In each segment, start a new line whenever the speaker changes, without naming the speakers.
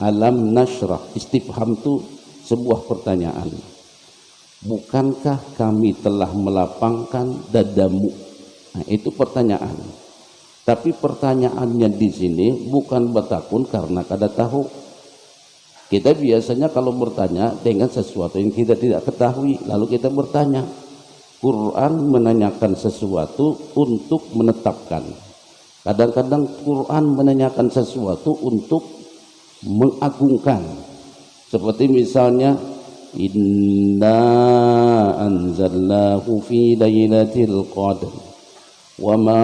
Alam nashrah, istifham itu sebuah pertanyaan. Bukankah kami telah melapangkan dadamu? Nah, itu pertanyaan. Tapi pertanyaannya di sini bukan bertakun karena kada tahu. Kita biasanya kalau bertanya dengan sesuatu yang kita tidak ketahui, lalu kita bertanya. Quran menanyakan sesuatu untuk menetapkan. Kadang-kadang Quran menanyakan sesuatu untuk mengagungkan. Seperti misalnya inna anzalnahu fi lailatul qadr wa ma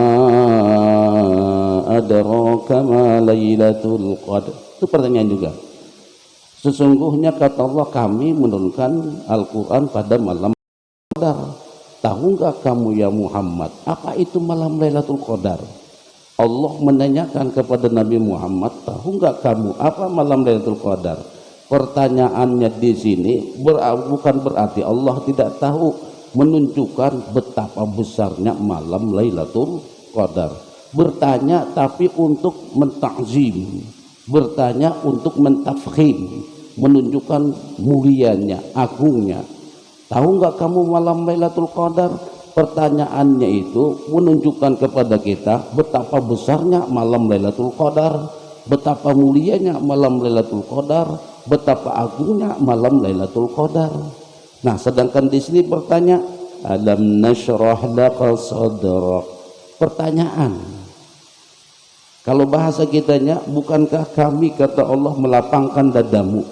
adraka ma lailatul qadr. Itu pertanyaan juga. Sesungguhnya kata Allah, kami menurunkan Al-Quran pada malam Qadar. Tahu nggak kamu ya Muhammad, apa itu malam Lailatul Qadar? Allah menanyakan kepada Nabi Muhammad, tahu nggak kamu apa malam Lailatul Qadar? Pertanyaannya di sini bukan berarti Allah tidak tahu, menunjukkan betapa besarnya malam Lailatul Qadar. Bertanya tapi untuk mentakzim, bertanya untuk mentafkhim, menunjukkan mulianya, agungnya. Tahu nggak kamu malam Lailatul Qadar? Pertanyaannya itu menunjukkan kepada kita betapa besarnya malam Lailatul Qadar, betapa mulianya malam Lailatul Qadar, betapa agungnya malam Lailatul Qadar. Nah, sedangkan di sini bertanya, alam nashrah laka sadrak. Pertanyaan. Kalau bahasa kitanya, bukankah kami kata Allah melapangkan dadamu?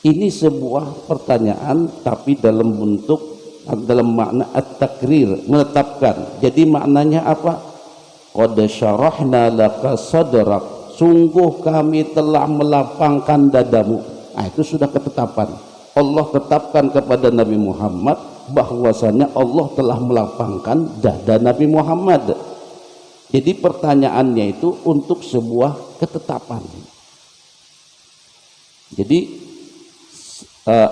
Ini sebuah pertanyaan tapi dalam bentuk, dalam makna at-takrir, menetapkan. Jadi maknanya apa? Qad syarahna laka sadrak, sungguh kami telah melapangkan dadamu. Nah, itu sudah ketetapan. Allah tetapkan kepada Nabi Muhammad bahwasanya Allah telah melapangkan dada Nabi Muhammad. Jadi pertanyaannya itu untuk sebuah ketetapan. Jadi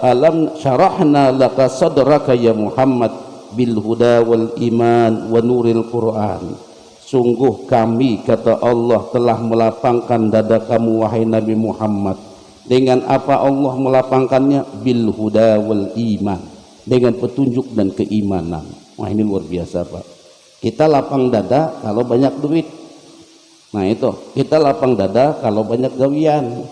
alam syarahna laka sadraka ya Muhammad bil huda wal iman wa nuril Quran. Sungguh kami kata Allah telah melapangkan dada kamu wahai Nabi Muhammad. Dengan apa Allah melapangkannya? Bil huda wal iman, dengan petunjuk dan keimanan. Wah, ini luar biasa Pak. Kita lapang dada kalau banyak duit. Nah itu, kita lapang dada kalau banyak gawian.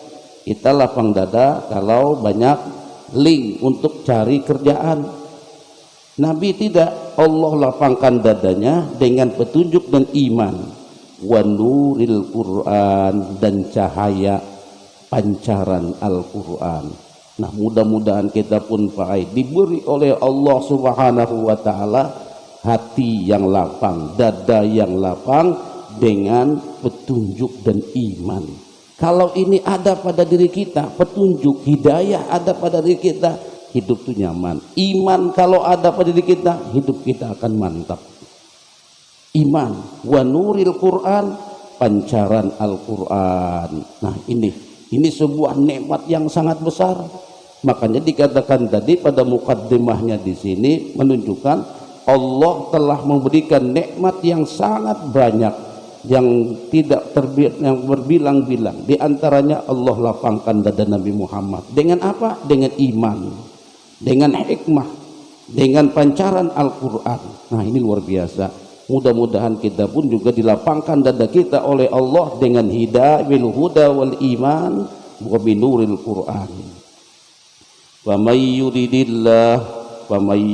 Kita lapang dada kalau banyak link untuk cari kerjaan. Nabi tidak, Allah lapangkan dadanya dengan petunjuk dan iman. Wa nuril Quran, dan cahaya pancaran Al-Quran. Nah, mudah-mudahan kita pun Pak diberi oleh Allah Subhanahu wa taala hati yang lapang, dada yang lapang dengan petunjuk dan iman. Kalau ini ada pada diri kita, petunjuk, hidayah ada pada diri kita, hidup itu nyaman. Iman kalau ada pada diri kita, hidup kita akan mantap. Iman, wa nuril Quran, pancaran Al-Quran. Nah, ini sebuah nikmat yang sangat besar. Makanya dikatakan tadi pada mukaddimahnya di sini menunjukkan Allah telah memberikan nikmat yang sangat banyak, yang tidak yang berbilang-bilang. Di antaranya Allah lapangkan dada Nabi Muhammad dengan apa? Dengan iman, dengan hikmah, dengan pancaran Al-Quran. Nah, ini luar biasa. Mudah-mudahan kita pun juga dilapangkan dada kita oleh Allah dengan hidayah bil huda wal iman wa binuril Quran. Wa may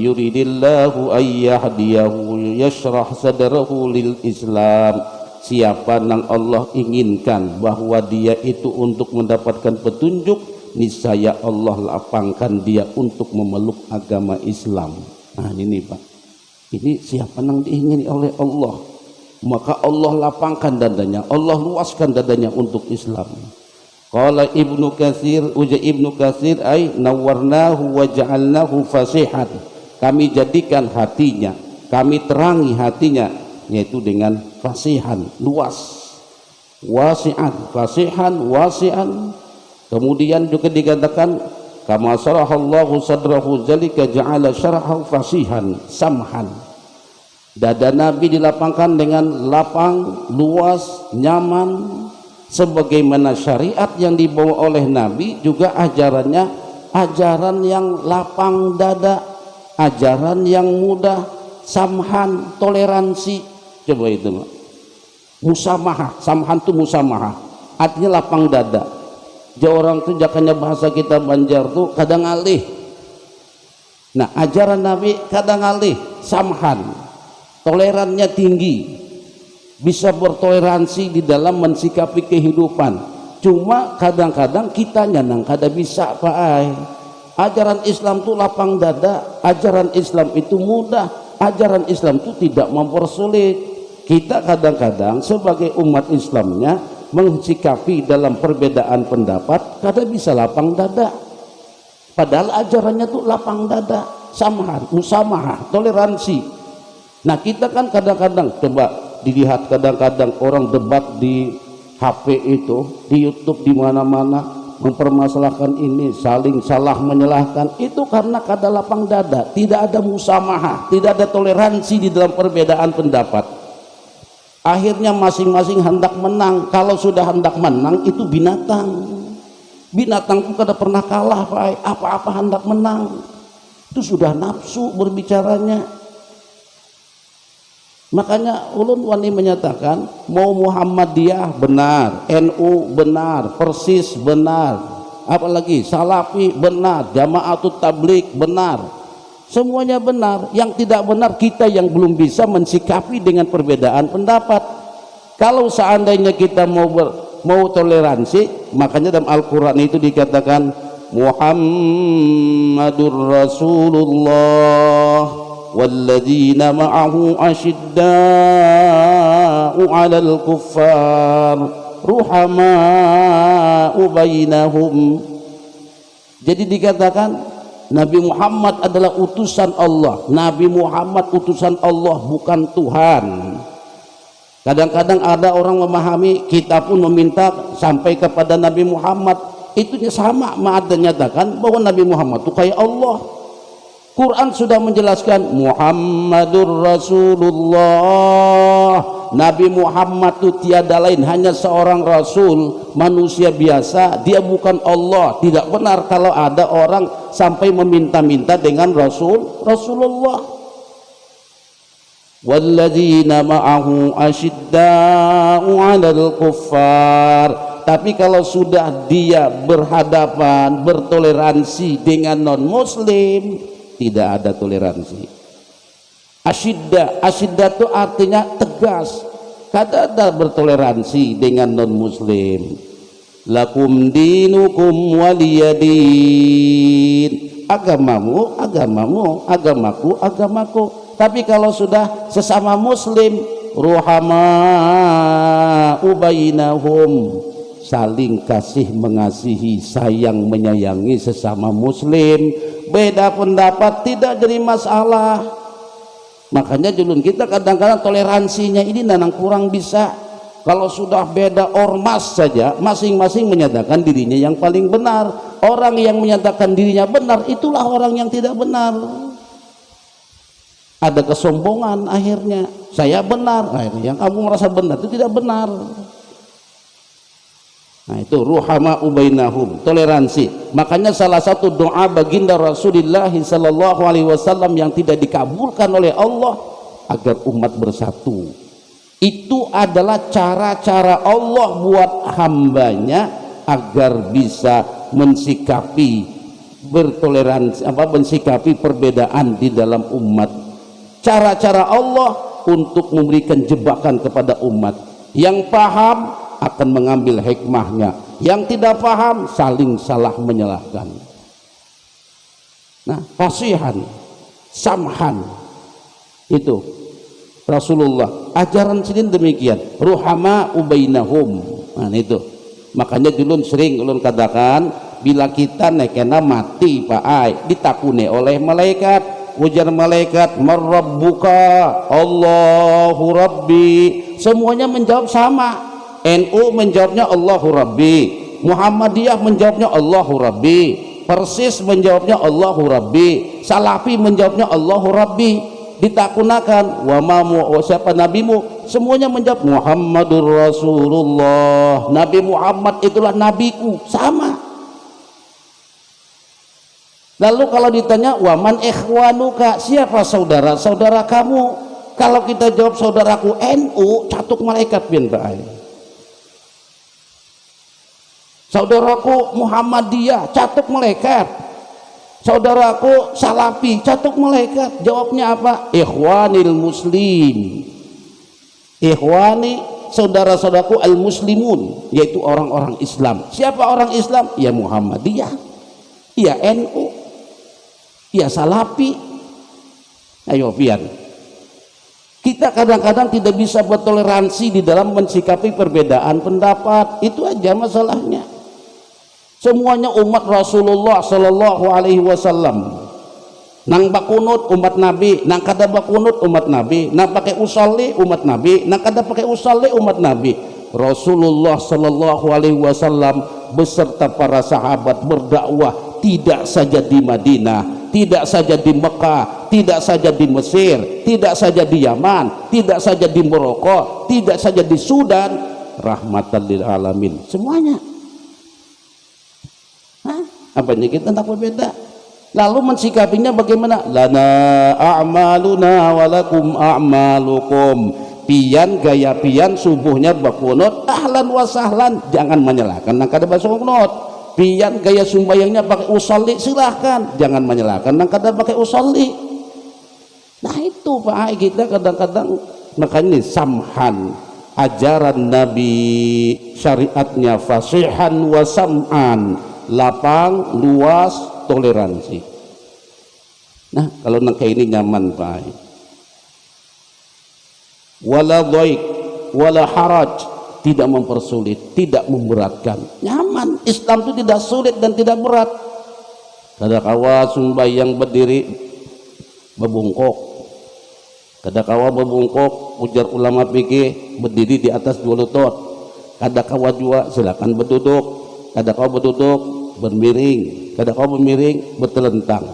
yuridillahu ay yahdiyahu yashrah sadrahu lil Islam. Siapa yang Allah inginkan bahwa dia itu untuk mendapatkan petunjuk, niscaya Allah lapangkan dia untuk memeluk agama Islam. Nah, ini Pak, ini siapa yang diingini oleh Allah, maka Allah lapangkan dadanya, Allah luaskan dadanya untuk Islam. Qala Ibnu Katsir, uja Ibnu Katsir ay nawarnahu wa ja'alnahu fasihan. Kami jadikan hatinya, kami terangi hatinya, yaitu dengan fasihan, luas, wasi'an, fasihan, wasi'an. Kemudian juga dikatakan kama sarahallahu sadrahu zalika ja'ala syarahu fasihan samhan. Dada Nabi dilapangkan dengan lapang, luas, nyaman, sebagaimana syariat yang dibawa oleh Nabi juga ajarannya ajaran yang lapang dada, ajaran yang mudah, samhan, toleransi. Coba itu musamahah, samhan itu musamahah, artinya lapang dada. Jadi orang tuh jakanya bahasa kita Banjar tuh kadang alih. Nah ajaran Nabi kadang alih, samhan, tolerannya tinggi, bisa bertoleransi di dalam mensikapi kehidupan. Cuma kadang-kadang kita nyanang kada bisa Pak Ai. Ajaran Islam itu lapang dada, ajaran Islam itu mudah, ajaran Islam itu tidak mempersulit. Kita kadang-kadang sebagai umat Islamnya mensikapi dalam perbedaan pendapat kada bisa lapang dada, padahal ajarannya tuh lapang dada, samhan, musamahah, toleransi. Nah kita kan kadang-kadang coba dilihat, kadang-kadang orang debat di HP itu, di YouTube, di mana-mana mempermasalahkan ini, saling salah menyalahkan, itu karena kada lapang dada, tidak ada musamahah, tidak ada toleransi di dalam perbedaan pendapat. Akhirnya masing-masing hendak menang. Kalau sudah hendak menang itu binatang. Binatang itu kada pernah kalah Pak. Apa-apa hendak menang. Itu sudah nafsu berbicaranya. Makanya ulun wani menyatakan mau Muhammadiyah benar, NU benar, Persis benar, apalagi Salafi benar, Jamaatut Tabligh benar. Semuanya benar. Yang tidak benar kita yang belum bisa mensikapi dengan perbedaan pendapat. Kalau seandainya kita mau toleransi, makanya dalam Al-Quran itu dikatakan Muhammadur Rasulullah walladzina ma'ahu asyidda'u 'alal kuffar ruhama'u bainahum. Jadi dikatakan Nabi Muhammad adalah utusan Allah. Nabi Muhammad utusan Allah, bukan Tuhan. Kadang-kadang ada orang memahami kita pun meminta sampai kepada Nabi Muhammad, itu sama menyatakan bahwa Nabi Muhammad itu kayak Allah. Quran sudah menjelaskan Muhammadur Rasulullah. Nabi Muhammad itu tiada lain, hanya seorang rasul, manusia biasa, dia bukan Allah. Tidak benar kalau ada orang sampai meminta-minta dengan Rasulullah. Walladzina ma'ahu asyidda'u 'alal kuffar. Tapi kalau sudah dia berhadapan, bertoleransi dengan non muslim, tidak ada toleransi. Asyidda itu artinya tegas, kada ada bertoleransi dengan non muslim. Lakum dinukum waliyadin, agamamu agamamu, agamaku agamaku. Tapi kalau sudah sesama muslim, ruhama'u bainahum, saling kasih mengasihi, sayang menyayangi sesama muslim. Beda pendapat tidak jadi masalah. Makanya julun kita kadang-kadang toleransinya ini nanang kurang bisa. Kalau sudah beda ormas saja, masing-masing menyatakan dirinya yang paling benar. Orang yang menyatakan dirinya benar, itulah orang yang tidak benar. Ada kesombongan akhirnya, saya benar, akhirnya yang kamu merasa benar itu tidak benar. Nah itu ruhama'u bainahum, toleransi. Makanya salah satu doa baginda Rasulullah sallallahu alaihi wasallam yang tidak dikabulkan oleh Allah agar umat bersatu. Itu adalah cara-cara Allah buat hambanya agar bisa mensikapi bertoleransi, mensikapi perbedaan di dalam umat. Cara-cara Allah untuk memberikan jebakan kepada umat. Yang paham akan mengambil hikmahnya, yang tidak paham saling salah menyalahkan. Nah, fasihan, samhan, itu Rasulullah ajaran sini demikian, ruhama'u bainahum. Nah itu makanya dulu sering ulun katakan, bila kita nekena mati Pak Ai ditakuni oleh malaikat, ujar malaikat marrabbuka, Allahu Rabbi, semuanya menjawab sama. NU menjawabnya Allahu Rabbi, Muhammadiyah menjawabnya Allahu Rabbi, Persis menjawabnya Allahu Rabbi, Salafi menjawabnya Allahu Rabbi. Ditakunakan wa ma siapa nabimu, Semuanya menjawab Muhammadur Rasulullah, Nabi Muhammad itulah nabiku. Sama. Lalu kalau ditanya waman ikhwanuka, siapa saudara-saudara kamu? Kalau kita jawab saudaraku NU, catuk malaikat bin Ta'ai. Saudaraku Muhammadiyah, catuk malaikat. Saudaraku Salafi, catuk malaikat. Jawabnya apa? Ikhwanil muslim. Ikhwani, saudara-saudaraku al-muslimun, yaitu orang-orang Islam. Siapa orang Islam? Ya Muhammadiyah, ya NU, ya Salafi. Ayo pian, kita kadang-kadang tidak bisa bertoleransi di dalam mensikapi perbedaan pendapat. Itu aja masalahnya. Semuanya umat Rasulullah Sallallahu Alaihi Wasallam. Nang bakunut umat Nabi, nang kada bakunut umat Nabi, nang pakai usolli umat Nabi, nang kada pakai usolli umat Nabi. Rasulullah Sallallahu Alaihi Wasallam beserta para sahabat berdakwah tidak saja di Madinah, tidak saja di Mekah, tidak saja di Mesir, tidak saja di Yaman, tidak saja di Maroko, tidak saja di Sudan, rahmatan lil alamin, semuanya. Apanya kita tak berbeda. Lalu mensikapinya bagaimana? Lana a'maluna walakum a'malukum. Pian gaya pian subuhnya bakunut ahlan wa sahlan, jangan menyalahkan nang kada basunut. Pian gaya sumbayangnya pakai usolli, silahkan, jangan menyalahkan nang kada pakai usolli. Nah itu Pak, kita kadang-kadang makanya samhan, ajaran Nabi syariatnya fasihan wa sam'an, lapang, luas, toleransi. Nah kalau nang kayak ini nyaman Pak, wala dhaik wala haraj, tidak mempersulit, tidak memberatkan, nyaman. Islam itu tidak sulit dan tidak berat. Kada kawa sumbayang berdiri bebungkok, kada kawa bebungkok, ujar ulama fikih berdiri di atas dua lutut. Kada kawa juga silakan berduduk, kada kawa berduduk bermiring, kada kawa bermiring bertelentang.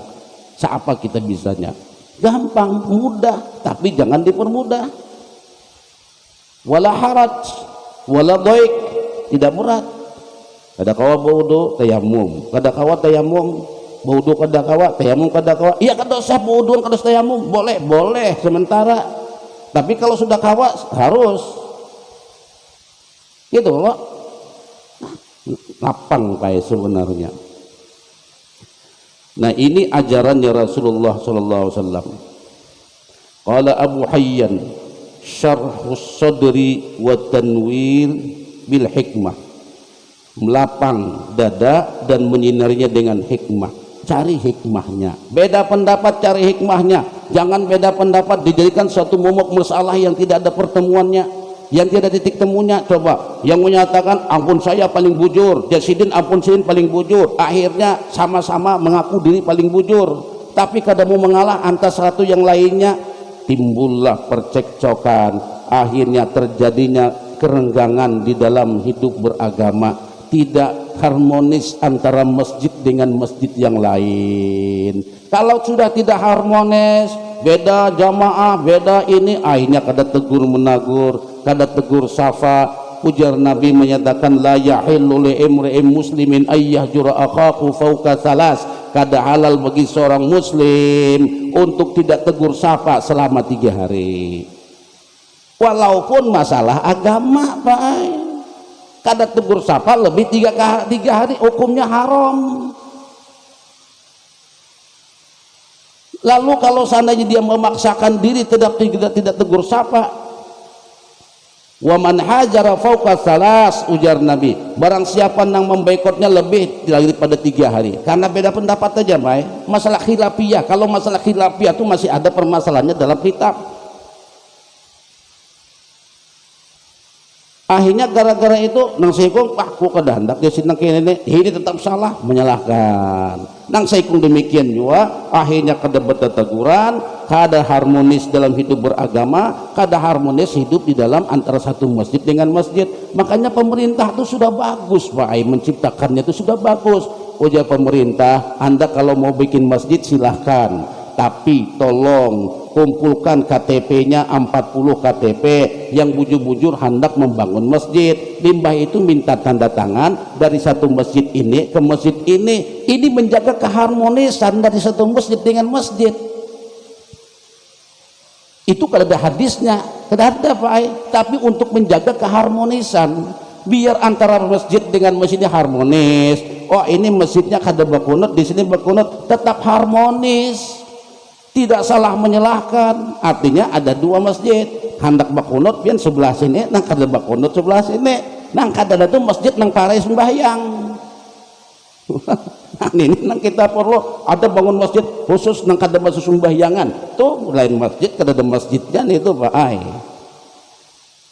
Siapa kita bisanya? Gampang, mudah, tapi jangan dipermudah. Wala haraj wala dhaik, tidak berat. Kada kawa wudu tayamum, kada kawa tayamum wudu, kada kawa tayamum, kada kawa. Iya kada usah wudu, kada usah tayamum, boleh sementara. Tapi kalau sudah kawa harus. Gitu Pak. Lapang kayak sebenarnya. Nah ini ajarannya Rasulullah Sallallahu Alaihi Wasallam. Qala Abu Hayyan syarhus sadri wa tanwir bil hikmah, melapang dada dan menyinarinya dengan hikmah. Cari hikmahnya. Beda pendapat, cari hikmahnya. Jangan beda pendapat dijadikan suatu momok masalah yang tidak ada pertemuannya, yang tidak ada titik temunya. Coba yang menyatakan ampun saya paling bujur, Jasidin ampun sidin paling bujur, akhirnya sama-sama mengaku diri paling bujur, tapi kada mau mengalah antara satu yang lainnya, timbullah percekcokan, akhirnya terjadinya kerenggangan di dalam hidup beragama, tidak harmonis antara masjid dengan masjid yang lain. Kalau sudah tidak harmonis, beda jamaah, beda ini, akhirnya kada tegur menagur, kada tegur safa. Ujar Nabi menyatakan la yahillu li imri'in muslimin ayyahjura akhahu fawqa salas, kada halal bagi seorang muslim untuk tidak tegur sapa selama 3 hari, walaupun masalah agama Pak. Kada tegur sapa lebih 3 hari hukumnya haram. Lalu kalau seandainya dia memaksakan diri tidak tegur sapa, wa man hajara fawqa salas, ujar Nabi, barang siapa yang memboikotnya lebih daripada 3 hari, karena beda pendapat aja Pak. Masalah khilafiyah, kalau masalah khilafiyah itu masih ada permasalahannya dalam kitab. Akhirnya gara-gara itu nang saikung aku kada hendak dia sinang kene ini tetap salah, menyalahkan. Nang saikung demikian juga akhirnya kada berteguran, kada harmonis dalam hidup beragama, kada harmonis hidup di dalam antara satu masjid dengan masjid. Makanya pemerintah itu sudah bagus Pak, menciptakannya itu sudah bagus. Ujar pemerintah, Anda kalau mau bikin masjid silahkan, tapi tolong kumpulkan KTP-nya 40 KTP yang bujur-bujur hendak membangun masjid. Limbah itu minta tanda tangan dari satu masjid ini ke masjid ini menjaga keharmonisan dari satu masjid dengan masjid. Itu kalau ada hadisnya, tidak ada Pak. Tapi untuk menjaga keharmonisan, biar antara masjid dengan masjidnya harmonis. Oh ini masjidnya kada bakunut, di sini bakunut, tetap harmonis, tidak salah menyalahkan. Artinya ada dua masjid, hendak bakunut pian sebelah sini, nang kada bakunut sebelah sini, nang kada ada tuh masjid nang parai sembahyang. Ini nang kita perlu ada bangun masjid khusus nang kada masuk sembahyangan. Tuh lain masjid kada ada masjidnya itu Pak ai.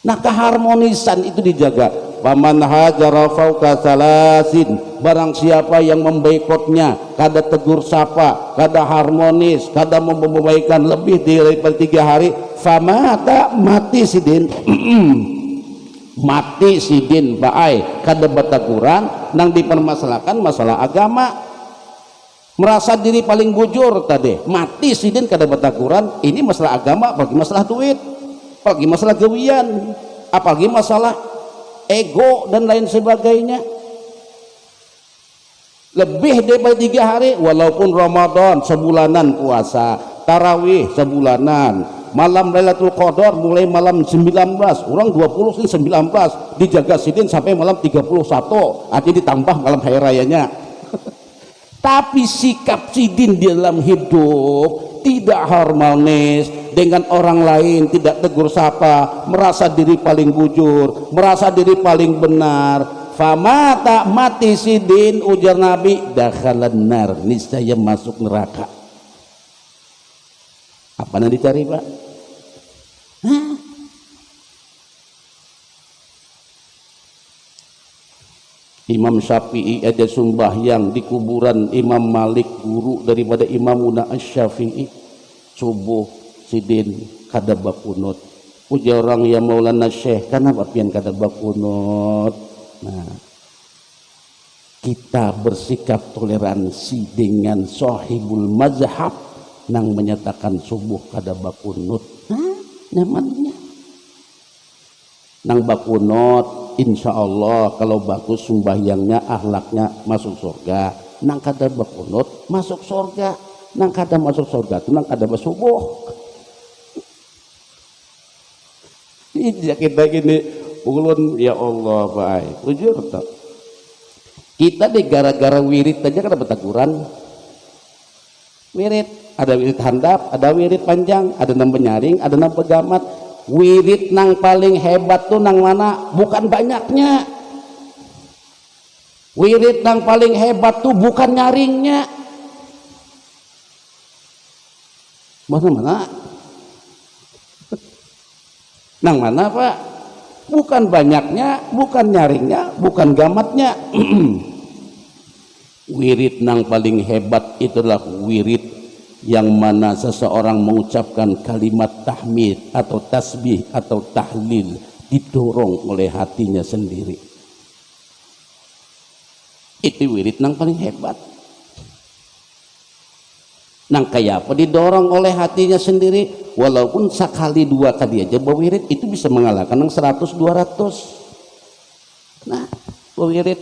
Nah keharmonisan itu dijaga. Paman hajara fauqa salasin, barang siapa yang memboikotnya, kada tegur sapa, kada harmonis, kada membaikan lebih daripada 3 hari, famata mati sidin. Mati sidin baai kada bataguran nang dipermasalahkan masalah agama, merasa diri paling bujur tadi, mati sidin kada bataguran. Ini masalah agama, apalagi masalah duit, apalagi masalah gawian, apalagi masalah ego dan lain sebagainya. Lebih daripada 3 hari, walaupun Ramadan sebulanan puasa, tarawih sebulanan, malam Lailatul Qadar mulai malam 19, orang 20 19 dijaga sidin sampai malam 31, artinya ditambah malam hari rayanya. Tapi sikap sidin di dalam hidup tidak harmonis dengan orang lain, tidak tegur sapa, merasa diri paling bujur, merasa diri paling benar. Famata mati sidin, ujar Nabi, dakhalan nar, niscaya masuk neraka. Apa yang dicari Pak? Hah? Imam Syafi'i ada sembahyang di kuburan Imam Malik, guru daripada Imamuna Asy-Syafi'i. Subuh sidin kada bakunut. Ujar orang ya Maulana Syekh, kenapa pian kada bakunut? Nah, kita bersikap toleransi dengan sahibul mazhab nang menyatakan subuh kada bakunut. Nyamannya nang bakunut, insya Allah kalau bagus sembahyangnya, akhlaknya masuk surga. Nang kada bakunut masuk surga, nang kada masuk surga itu nang kada bersubuh. Ini kita gini ulun ya Allah baik ujur tak kita di gara-gara wirid aja kada betaguran. Wirid ada wirid handap, ada wirid panjang, ada nang penyaring, ada nang pegamat. Wirid nang paling hebat tuh nang mana? Bukan banyaknya. Wirid nang paling hebat tuh bukan nyaringnya. Mana? Nang mana Pak? Bukan banyaknya, bukan nyaringnya, bukan gamatnya. Wirid nang paling hebat itulah wirid yang mana seseorang mengucapkan kalimat tahmid atau tasbih atau tahlil didorong oleh hatinya sendiri. Itu wirid nang paling hebat. Nang kayak apa didorong oleh hatinya sendiri, walaupun sekali 2 kali aja berwirid itu bisa mengalahkan nang 100 200. Nah, berwirid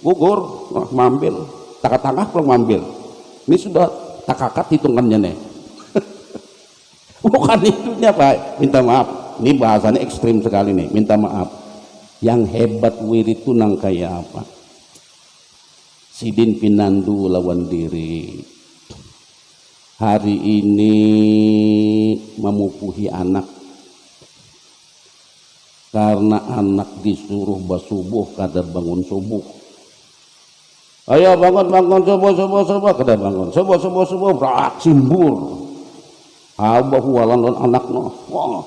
gugur mambil tengah-tengah belum mambil, ini sudah takakat hitungannya nih. Bukan itunya Pak, minta maaf, ini bahasannya ekstrim sekali nih, minta maaf. Yang hebat wirid itu nang kayak apa? Sidin pinandu lawan diri, hari ini memupuhi anak karena anak disuruh basubuh kada bangun subuh. Ayo bangun subuh kada bangun subuh berak simbur abah walan anaknya. Wah.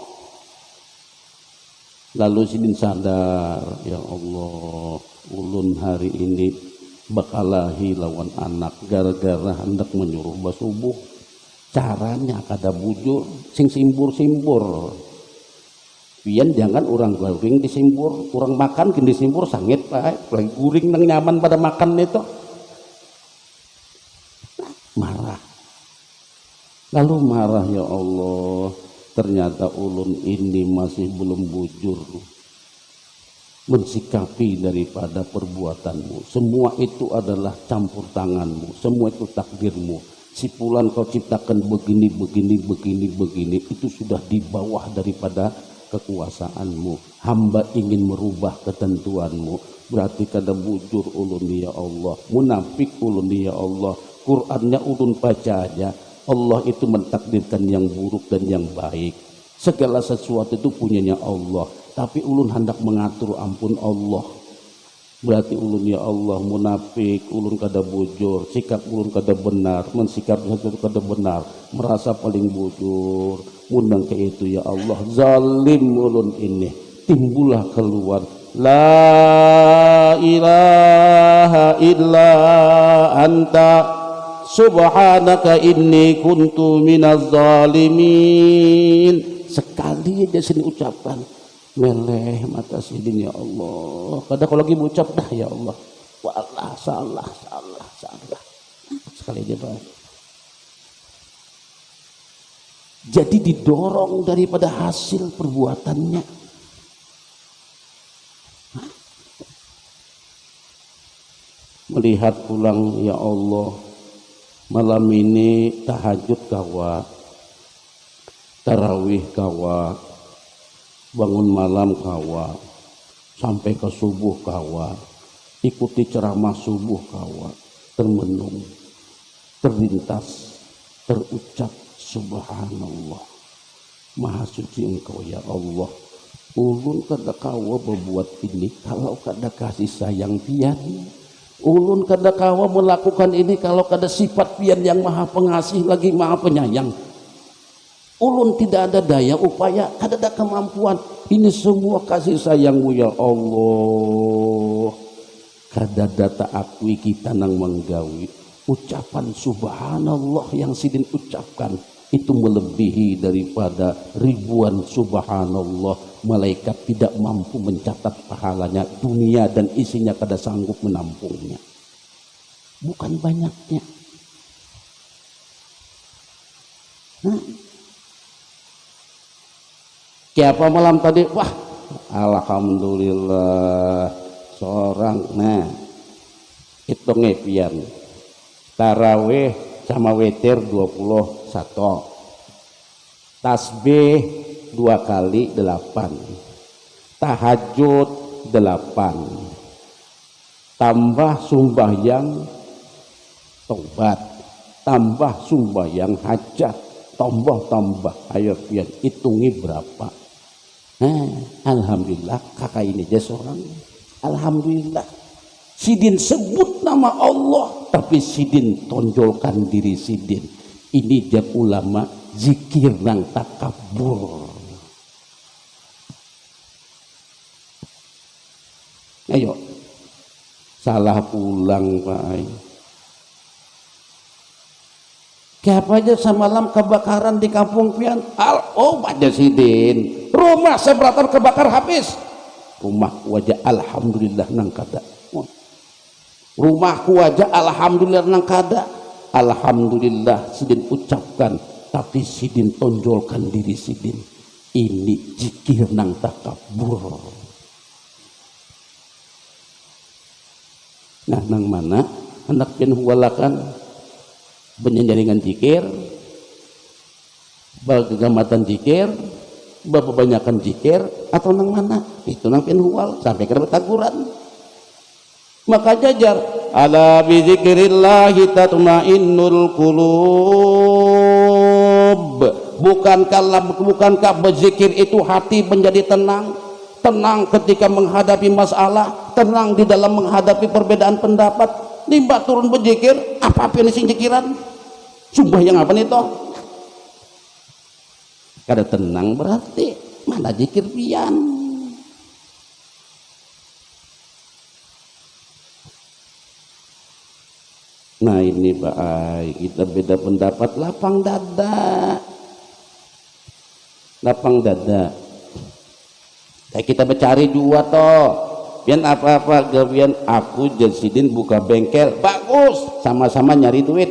Lalu sidin sadar, ya Allah, ulun hari ini bakalahi lawan anak gara-gara hendak menyuruh basubuh. Caranya kada bujur sing simbur-simbur. Pian jangan orang guring disimbur, orang makan kini disimbur sangit Pak, lagi guring nang nyaman pada makan itu. Lalu marah, ya Allah, ternyata ulun ini masih belum bujur mensikapi daripada perbuatanmu. Semua itu adalah campur tanganmu, semua itu takdirmu. Si fulan kau ciptakan begini, itu sudah di bawah daripada kekuasaanmu. Hamba ingin merubah ketentuanmu, berarti kada bujur ulun ya Allah, munafik ulun ya Allah. Qur'annya ulun baca aja, Allah itu mentakdirkan yang buruk dan yang baik. Segala sesuatu itu punyanya Allah, tapi ulun hendak mengatur ampun Allah. Berarti ulun ya Allah munafik, ulun kada bujur, sikap ulun kada benar, mensikap sesuatu kada benar, merasa paling bujur. Undang ke itu ya Allah, zalim ulun ini. Timbullah keluar la ilaha illa anta subhanaka inni kuntu minaz zalimin. Sekali aja sini ucapkan, meleh mata sidin ya Allah. Kadang kalau lagi ucap dah ya Allah, walah salah. Sekali aja Pak. Jadi didorong daripada hasil perbuatannya. Melihat pulang ya Allah, malam ini tahajud kawa, tarawih kawa, bangun malam kawa, sampai ke subuh kawa, ikuti ceramah subuh kawa, termenung, terlintas, terucap subhanallah, maha suci engkau ya Allah. Ulun kada kawa berbuat ini kalau kada kasih sayang pian. Ulun kada kawa melakukan ini kalau kada sifat pian yang maha pengasih lagi maha penyayang. Ulun tidak ada daya upaya, kada ada kemampuan. Ini semua kasih sayangmu ya Allah. Kada data akui kita nang menggawi. Ucapan subhanallah yang sidin ucapkan itu melebihi daripada ribuan subhanallah. Malaikat tidak mampu mencatat pahalanya, dunia dan isinya kada sanggup menampungnya. Bukan banyaknya. Siapa malam tadi? Wah, alhamdulillah seorang. Nah, itu ngepian. Tarawih sama witir 21. Tasbih 2 kali 8. Tahajud 8. Tambah sumbahyang taubat. Tambah sumbahyang hajat. Tambah. Ayo pian hitungi berapa? Alhamdulillah kakak ini aja seorang. Alhamdulillah. Sidin sebut nama Allah, tapi sidin tonjolkan diri sidin. Ini jab ulama zikir nang takabur. Ayo, salah pulang Pak. Siapa aja semalam kebakaran di kampung pian? Baca sidin. Rumah seberatan kebakar habis. Rumahku aja alhamdulillah nang kada. Rumahku aja alhamdulillah nang kada. Alhamdulillah sidin ucapkan, tapi sidin tonjolkan diri sidin. Ini zikir nang takabur. Nah, nang mana hendak pian huwalakan benyaringan zikir, bagamatan zikir, kebanyakan zikir, atau nang mana? Itu nang pian huwal sampai ke taguran. Maka jajar ala bi dzikrillahi tatmainnul qulub. Bukankah berzikir itu hati menjadi tenang? Tenang ketika menghadapi masalah, tenang di dalam menghadapi perbedaan pendapat. Limbah turun berzikir, apa ini sing zikiran? Sumpah yang apa nih toh? Kada tenang berarti mana zikir pian? Nah ini Pak, kita beda pendapat, lapang dada. Kayak kita mencari dua toh, pian apa-apa gawian aku Jasidin buka bengkel, bagus, sama-sama nyari duit.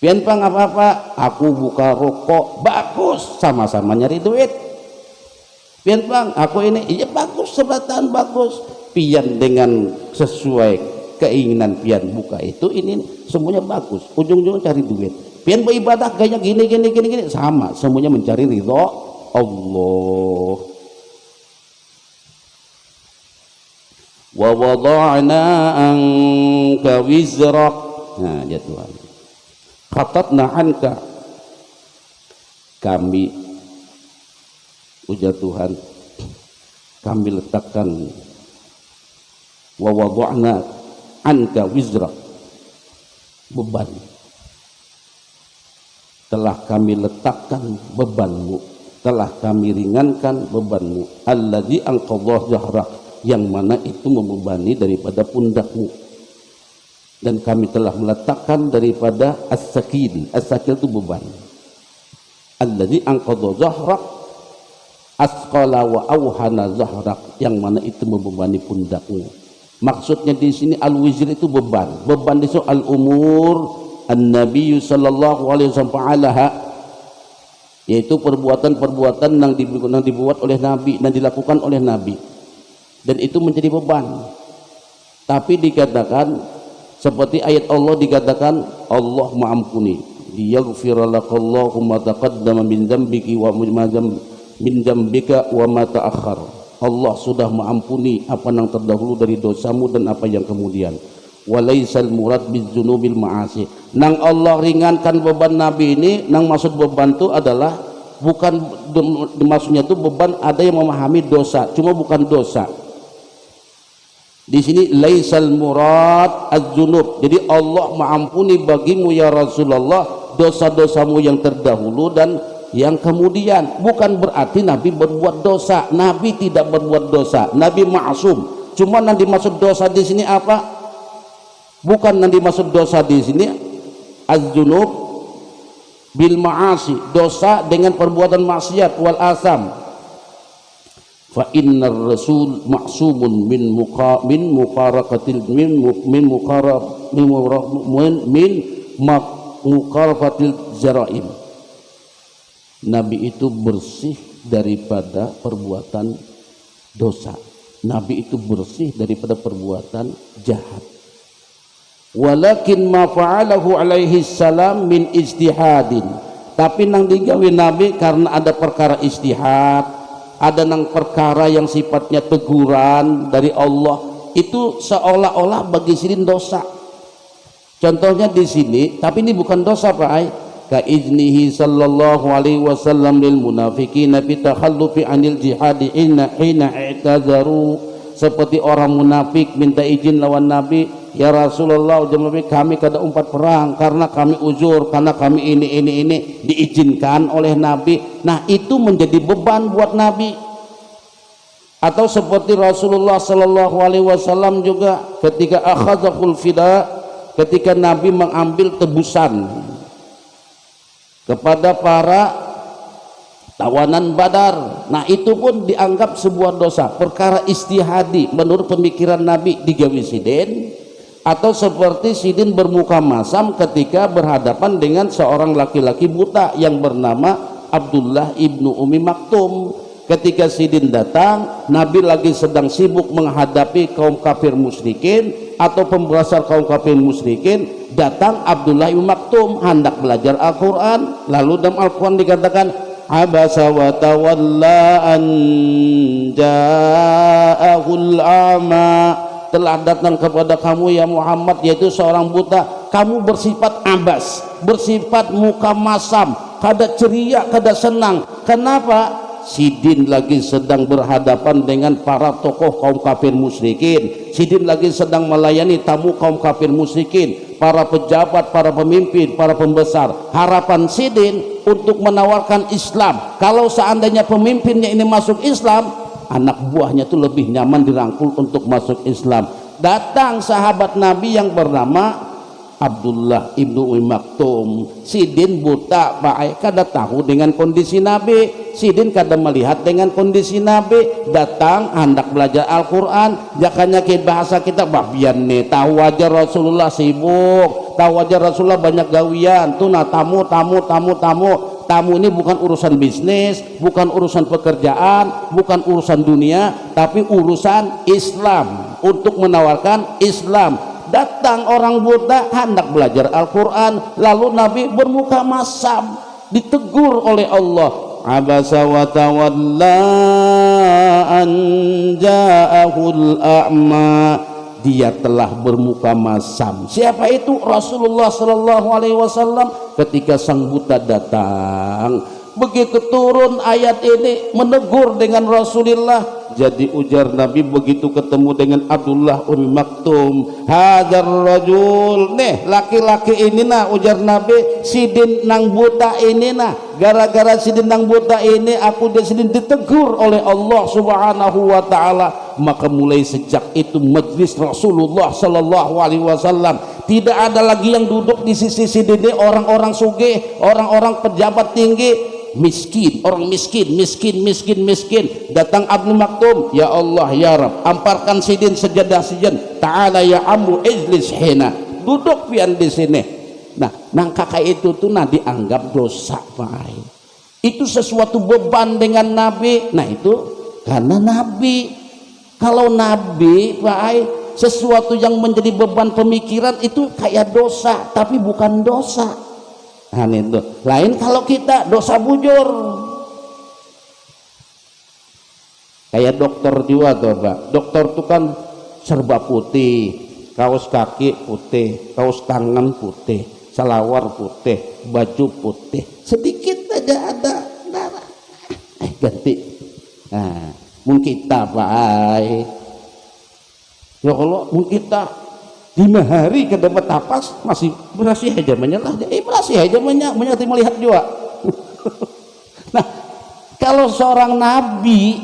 pian pang apa-apa, aku buka rokok, bagus, sama-sama nyari duit. Pian pang aku ini, iya bagus, sebatan bagus, pian dengan sesuai keinginan pian buka itu ini semuanya bagus, ujung-ujungnya cari duit. Pian beribadah kayaknya gini, sama, semuanya mencari ridho Allah. Wa wada'na anka wizrak, nah ya Tuhan, khatatna anka, kami, ujar Tuhan, kami letakkan, wa wada'na anka wizrak, beban, telah kami letakkan bebanmu, telah kami ringankan bebanmu, alladzi anqadha zahrak, yang mana itu membebani daripada pundakmu, dan kami telah meletakkan daripada as-sakil, as-sakil itu beban, alladzi anqadha zahrak asqala wa awhana zahrak, yang mana itu membebani pundakmu. Maksudnya di sini al-wizr itu beban, beban itu al-umur an-nabi sallallahu alaihi wasallam fa'alaha, yaitu perbuatan-perbuatan yang dibuat oleh nabi dan dilakukan oleh nabi, dan itu menjadi beban. Tapi dikatakan seperti ayat Allah dikatakan Allah mengampuni, liyaghfira lakallahu ma taqaddama min dzambika wa min dzambika wa ma ta'akhkhar. Allah sudah mengampuni apa yang terdahulu dari dosamu dan apa yang kemudian. Walaisal murad bizzunubil ma'asi, nang Allah ringankan beban nabi ini, nang maksud beban itu adalah bukan maksudnya itu beban ada yang memahami dosa, cuma bukan dosa. Di sini laisal murad az-dzunub, jadi Allah mengampuni bagimu ya Rasulullah dosa-dosamu yang terdahulu dan yang kemudian. Bukan berarti Nabi berbuat dosa, Nabi tidak berbuat dosa, Nabi ma'sum. Cuma yang dimaksud dosa di sini apa? Bukan yang dimaksud dosa di sini az-dzunub bil ma'asi, dosa dengan perbuatan maksiat, wal asam. Fa innar rasul ma'sumun min muqaraqatil min muqarafatil zaraim. Nabi itu bersih daripada perbuatan dosa, Nabi itu bersih daripada perbuatan jahat. Walakin ma fa'alahu alaihi salam min ijtihadin, tapi nang digawe Nabi karena ada perkara ijtihad, ada nang perkara yang sifatnya teguran dari Allah, itu seolah-olah bagi sidin dosa. Contohnya di sini, tapi ini bukan dosa Pak Ai. Ka iznihi sallallahu alaihi wasallam lil munafiqina fi takhallufi anil jihadi hina i'tazaru, seperti orang munafik minta izin lawan Nabi, ya Rasulullah kami kada umpat perang karena kami uzur, karena kami ini diizinkan oleh Nabi. Nah itu menjadi beban buat Nabi. Atau seperti Rasulullah sallallahu alaihi wasallam juga ketika akhadzul fida, ketika Nabi mengambil tebusan kepada para tawanan Badar. Nah itu pun dianggap sebuah dosa, perkara istihadi menurut pemikiran Nabi digawe sidin. Atau seperti sidin bermuka masam ketika berhadapan dengan seorang laki-laki buta yang bernama Abdullah ibnu Umi Maktum. Ketika sidin datang, Nabi lagi sedang sibuk menghadapi kaum kafir musyrikin atau pembesar kaum kafir musyrikin, datang Abdullah ibnu Maktum hendak belajar Al-Quran. Lalu dalam Al-Quran dikatakan abasa wa tawalla an ja'ahul a'ma, telah datang kepada kamu ya Muhammad yaitu seorang buta. Kamu bersifat abas, bersifat muka masam, kada ceria, kada senang. Kenapa? Sidin lagi sedang berhadapan dengan para tokoh kaum kafir musyrikin, sidin lagi sedang melayani tamu kaum kafir musyrikin, para pejabat, para pemimpin, para pembesar. Harapan sidin untuk menawarkan Islam. Kalau seandainya pemimpinnya ini masuk Islam, anak buahnya itu lebih nyaman dirangkul untuk masuk Islam. Datang sahabat Nabi yang bernama Abdullah ibnu Umi Maktum. Sidin buta Pak, kada tahu dengan kondisi Nabi, sidin kada melihat dengan kondisi Nabi. Datang hendak belajar Al-Quran, jakanya ke bahasa kita babian nih, tahu aja Rasulullah sibuk tahu aja Rasulullah banyak gawian tuh, nah tamu ini bukan urusan bisnis, bukan urusan pekerjaan, bukan urusan dunia, tapi urusan Islam, untuk menawarkan Islam. Datang orang buta hendak belajar Al-Quran, lalu Nabi bermuka masam, ditegur oleh Allah, abasa wa tawalla an ja'ahul a'ma, dia telah bermuka masam. Siapa itu? Rasulullah sallallahu alaihi wasallam. Ketika sang buta datang, begitu turun ayat ini menegur dengan Rasulullah. Jadi ujar Nabi begitu ketemu dengan Abdullah Maktum, hajar rajul, nih laki-laki ini nah, ujar Nabi, sidin nang buta ini nah, gara-gara sidin nang buta ini aku disini ditegur oleh Allah subhanahu wa ta'ala. Maka mulai sejak itu majlis Rasulullah sallallahu alaihi wasallam tidak ada lagi yang duduk di sisi sidin orang-orang sugih, orang-orang pejabat tinggi, miskin, orang miskin. Datang Abdul Maktum, ya Allah ya Rab, amparkan sidin sejadah sidin, ta'ala ya ammu ijlis hina, duduk pian di sini. Nah, nang kakak itu tuh nah dianggap dosa, Pak. Itu sesuatu beban dengan Nabi. Nah itu karena Nabi. Kalau Nabi, Pak, sesuatu yang menjadi beban pemikiran itu kayak dosa, tapi bukan dosa. Nah, itu lain kalau kita dosa bujur. Kayak dokter juga tuh, Pak. Dokter itu kan serba putih, kaos kaki putih, kaos tangan putih, salawar putih, baju putih, sedikit aja ada darah, ganti. Nah, mungkin kita, Pak, ya kalau mungkin kita 5 hari ke depan tapas masih berasih aja menyalah, berasih aja menyati melihat juga. Nah, kalau seorang nabi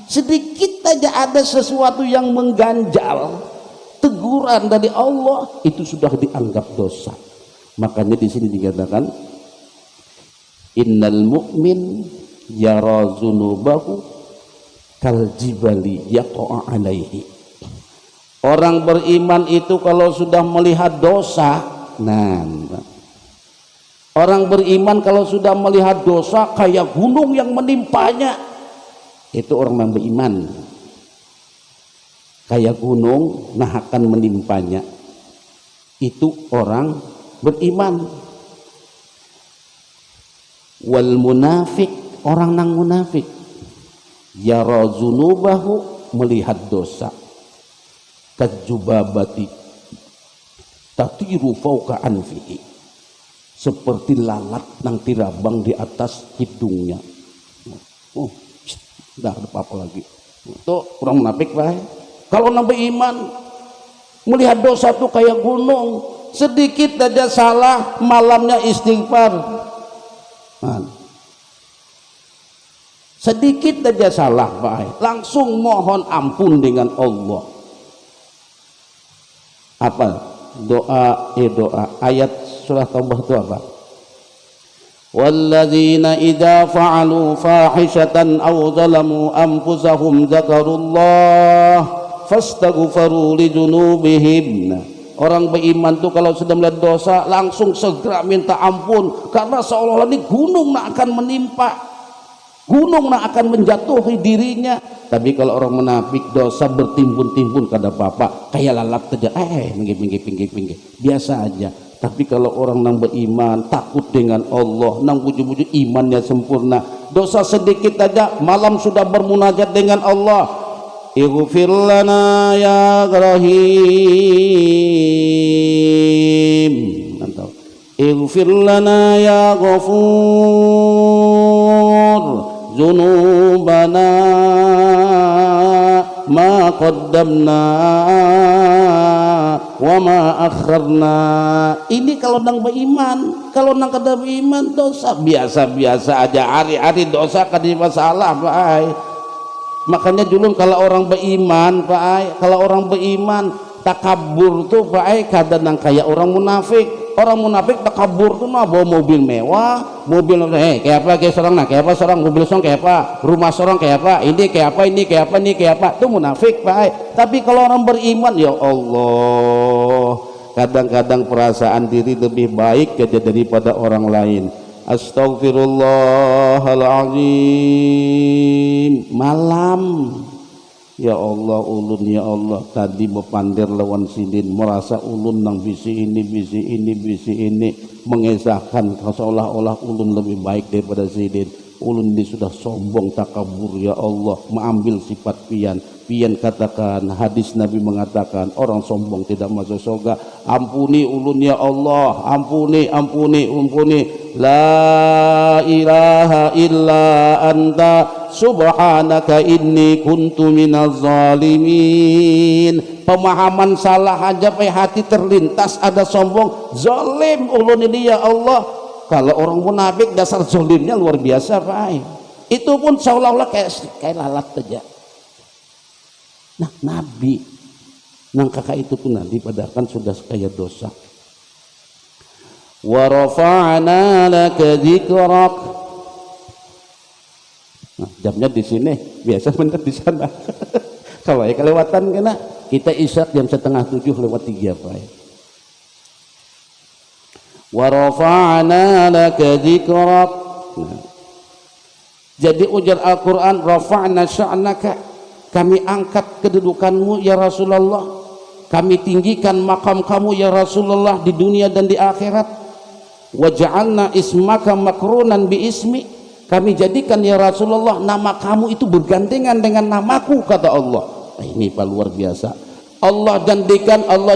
sedikit aja ada sesuatu yang mengganjal, teguran dari Allah, itu sudah dianggap dosa. Makanya di sini dikatakan innal mu'min yara dzunubahu kal jibali yaqa'a alaihi. Orang beriman itu kalau sudah melihat dosa, nah, orang beriman kalau sudah melihat dosa kayak gunung yang menimpanya, itu orang yang beriman. Kayak gunung nah akan menimpanya, itu orang beriman. Wal munafik, orang nang munafik, yara zunubahu, melihat dosa, kajubabati tatiru fauqa anfihi, seperti lalat nang tirabang di atas hidungnya. Oh, dah ada apa lagi. Itu orang munafik, Pak. Kalau nabi iman melihat dosa tuh kayak gunung, sedikit aja salah malamnya istighfar. Nah, sedikit aja salah, Pak, langsung mohon ampun dengan Allah. Apa doa ayat surah Taubah itu apa? Walladzina idza fa'alu fahishatan aw zalamu anfusahum dzakarullah fastaghfiru lidzunubihim. Orang beriman tuh kalau sudah melihat dosa langsung segera minta ampun, karena seolah-olah ini gunung nak akan menimpa, gunung nak akan menjatuhi dirinya. Tapi kalau orang munafik dosa bertimbun-timbun kada apa-apa, kayak lalat saja, pinggir, biasa aja. Tapi kalau orang yang beriman, takut dengan Allah, nang buju-buju imannya sempurna, dosa sedikit aja malam sudah bermunajat dengan Allah, ighfir lana ya Rahim, mantap, ighfir lana ya Ghafur dzunubana ma qaddamna wa ma akharna. Ini kalau nang beriman. Kalau nang kada beriman dosa biasa-biasa aja, hari-hari dosa kada masalah, Pak. Makanya dulu kalau orang beriman, Pak, kalau orang beriman takabur tuh, Pak, kada nang kayak orang munafik. Orang munafik takabur tuh mah bawa mobil mewah, mobil kayak apa, kayak seorang, nah kayak apa seorang, mobil seorang kayak apa, rumah seorang kayak apa, ini kayak apa, ini kayak apa, itu munafik, Pak. Tapi kalau orang beriman, ya Allah, Kadang-kadang perasaan diri lebih baik aja daripada orang lain. Astaghfirullahaladzim. Malam, ya Allah ulun, ya Allah tadi bepandir lawan sidin, merasa ulun nang bisi ini mengesahkan seolah-olah ulun lebih baik daripada sidin. Ulun ini sudah sombong takabur, ya Allah, mengambil sifat pian katakan, hadis Nabi mengatakan orang sombong tidak masuk surga. Ampuni ulun ya Allah, ampuni. La ilaha illa anta subhanaka inni kuntu minaz zalimin. Pemahaman salah aja sampai hati terlintas ada sombong, zalim ulun ini ya Allah. Kalau orang munafik dasar zalimnya luar biasa, Pak. Itu pun seolah-olah kayak lalat saja. Nah, Nabi nang kakak itu pun nanti padahal kan sudah kayak dosa. Wa rafa'na laka dzikrak. Nah, jamnya di sini, biasa bener di sana. Kalau ya kelewatan kena kita isyak jam 6:30 Pak. Wa rafa'na laka dzikrak. Nah, jadi ujar Al-Quran, rafa'na sya'naka, kami angkat kedudukanmu ya Rasulullah, kami tinggikan makam kamu ya Rasulullah di dunia dan di akhirat. Wa ja'alna ismaka makrunan bi ismi, kami jadikan ya Rasulullah nama kamu itu bergandengan dengan namaku, kata Allah. Ini Pak, luar biasa. Allah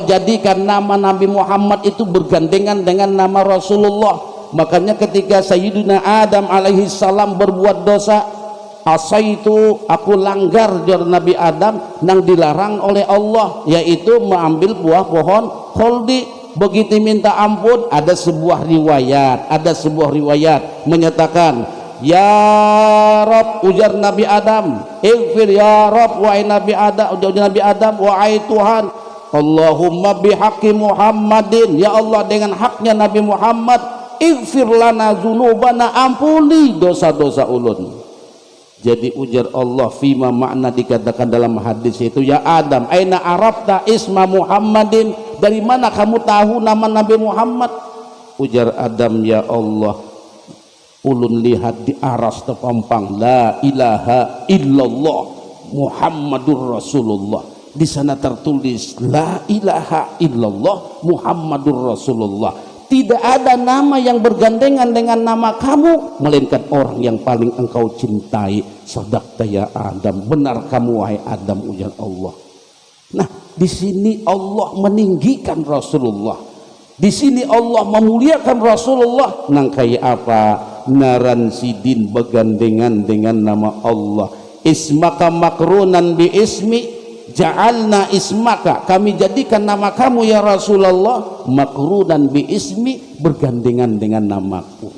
jadikan nama Nabi Muhammad itu bergandengan dengan nama Rasulullah. Makanya ketika Sayyidina Adam alaihi salam berbuat dosa, asaitu, aku langgar jar Nabi Adam nang dilarang oleh Allah, yaitu mengambil buah pohon kholdi. Begitu minta ampun, ada sebuah riwayat menyatakan, ya Rabb, ujar Nabi Adam, ighfir ya Rabb, wahai Nabi Adam, wahai Tuhan, Allahumma bihaqqi Muhammadin, ya Allah dengan haknya Nabi Muhammad, ighfir lana dzunubana, ampuni dosa-dosa ulun. Jadi ujar Allah, fima makna dikatakan dalam hadis itu, ya Adam, aina arafta isma Muhammadin, dari mana kamu tahu nama Nabi Muhammad? Ujar Adam, ya Allah, ulun lihat di aras terpampang la ilaha illallah Muhammadur Rasulullah. Di sana tertulis la ilaha illallah Muhammadur Rasulullah. Tidak ada nama yang bergandengan dengan nama kamu melainkan orang yang paling engkau cintai. Sadaqta ya Adam, benar kamu wahai Adam, ujar Allah. Nah, di sini Allah meninggikan Rasulullah. Di sini Allah memuliakan Rasulullah. Nang kayak apa? Naran sidin bergandengan dengan nama Allah. Ismaka makrunan bi ismi, ja'alna ismaka, kami jadikan nama kamu ya Rasulullah makrunan bi ismi, bergandengan dengan namaku.